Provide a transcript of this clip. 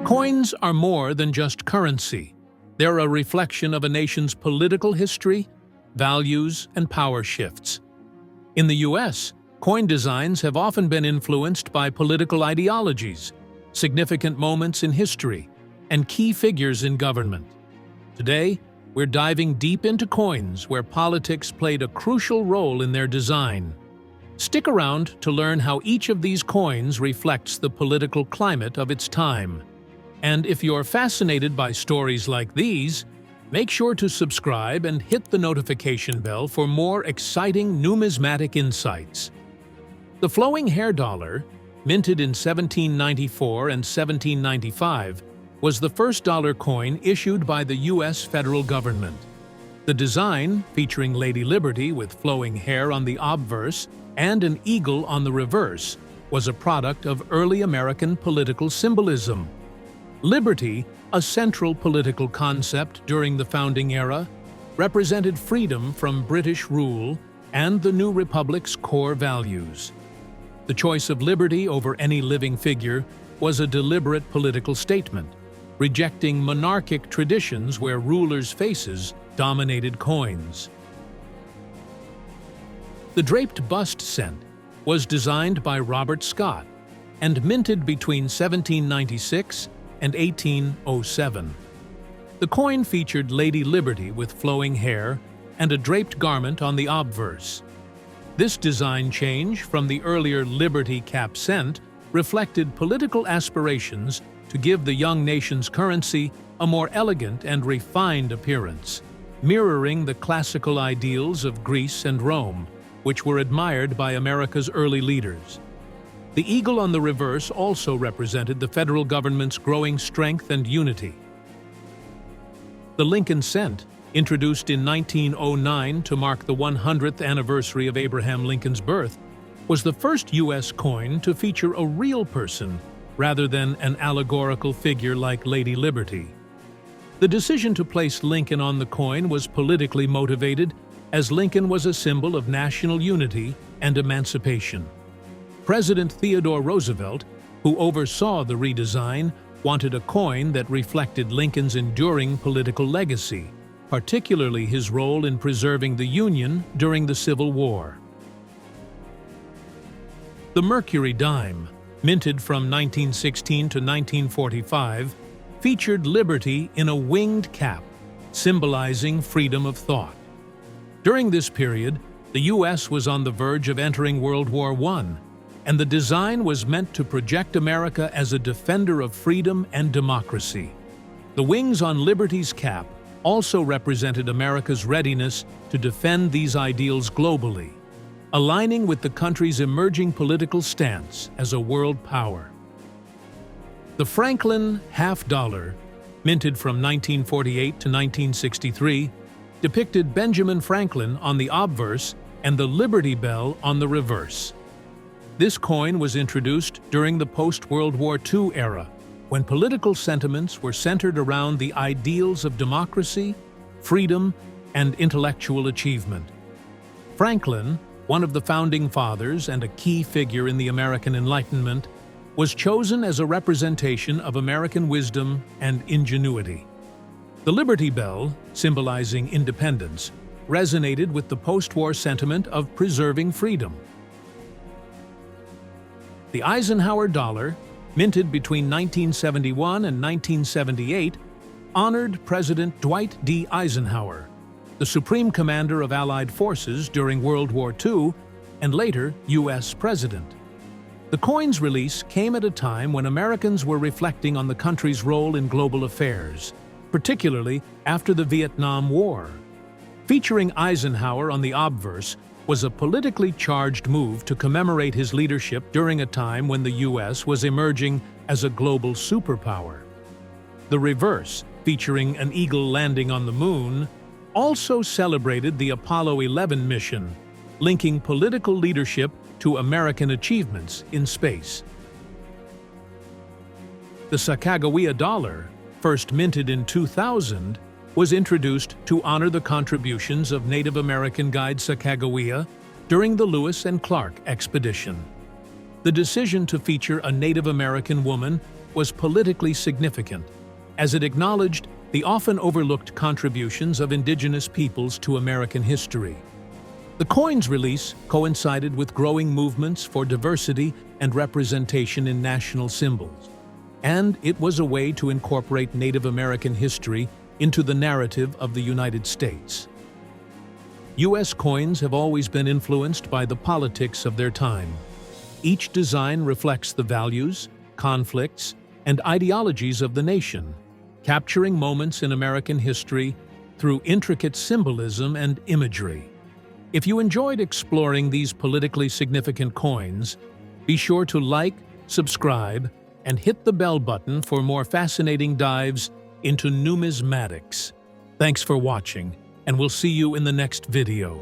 Coins are more than just currency. They're a reflection of a nation's political history, values, and power shifts. In the U.S., coin designs have often been influenced by political ideologies, significant moments in history, and key figures in government. Today, we're diving deep into coins where politics played a crucial role in their design. Stick around to learn how each of these coins reflects the political climate of its time. And if you're fascinated by stories like these, make sure to subscribe and hit the notification bell for more exciting numismatic insights. The flowing hair dollar, minted in 1794 and 1795, was the first dollar coin issued by the U.S. federal government. The design, featuring Lady Liberty with flowing hair on the obverse and an eagle on the reverse, was a product of early American political symbolism. Liberty, a central political concept during the founding era, represented freedom from British rule and the new republic's core values. The choice of liberty over any living figure was a deliberate political statement, rejecting monarchic traditions where rulers' faces dominated coins. The Draped Bust Cent was designed by Robert Scot and minted between 1796 and 1807. The coin featured Lady Liberty with flowing hair and a draped garment on the obverse. This design change from the earlier Liberty Cap cent reflected political aspirations to give the young nation's currency a more elegant and refined appearance, mirroring the classical ideals of Greece and Rome, which were admired by America's early leaders. The eagle on the reverse also represented the federal government's growing strength and unity. The Lincoln cent, introduced in 1909 to mark the 100th anniversary of Abraham Lincoln's birth, was the first U.S. coin to feature a real person rather than an allegorical figure like Lady Liberty. The decision to place Lincoln on the coin was politically motivated, as Lincoln was a symbol of national unity and emancipation. President Theodore Roosevelt, who oversaw the redesign, wanted a coin that reflected Lincoln's enduring political legacy, particularly his role in preserving the Union during the Civil War. The Mercury Dime, minted from 1916 to 1945, featured liberty in a winged cap, symbolizing freedom of thought. During this period, the U.S. was on the verge of entering World War I, and the design was meant to project America as a defender of freedom and democracy. The wings on Liberty's cap also represented America's readiness to defend these ideals globally, aligning with the country's emerging political stance as a world power. The Franklin half-dollar, minted from 1948 to 1963, depicted Benjamin Franklin on the obverse and the Liberty Bell on the reverse. This coin was introduced during the post-World War II era, when political sentiments were centered around the ideals of democracy, freedom, and intellectual achievement. Franklin, one of the founding fathers and a key figure in the American Enlightenment, was chosen as a representation of American wisdom and ingenuity. The Liberty Bell, symbolizing independence, resonated with the post-war sentiment of preserving freedom. The Eisenhower Dollar, minted between 1971 and 1978, honored President Dwight D. Eisenhower, the Supreme Commander of Allied Forces during World War II and later U.S. President. The coin's release came at a time when Americans were reflecting on the country's role in global affairs, particularly after the Vietnam War. Featuring Eisenhower on the obverse was a politically charged move to commemorate his leadership during a time when the U.S. was emerging as a global superpower. The reverse, featuring an eagle landing on the moon, also celebrated the Apollo 11 mission, linking political leadership to American achievements in space. The Sakagawa Dollar, first minted in 2000, was introduced to honor the contributions of Native American guide Sakagawa during the Lewis and Clark expedition. The decision to feature a Native American woman was politically significant, as it acknowledged the often overlooked contributions of indigenous peoples to American history. The coin's release coincided with growing movements for diversity and representation in national symbols, and it was a way to incorporate Native American history into the narrative of the United States. U.S. coins have always been influenced by the politics of their time. Each design reflects the values, conflicts, and ideologies of the nation, capturing moments in American history through intricate symbolism and imagery. If you enjoyed exploring these politically significant coins, be sure to like, subscribe, and hit the bell button for more fascinating dives into numismatics. Thanks for watching, and we'll see you in the next video.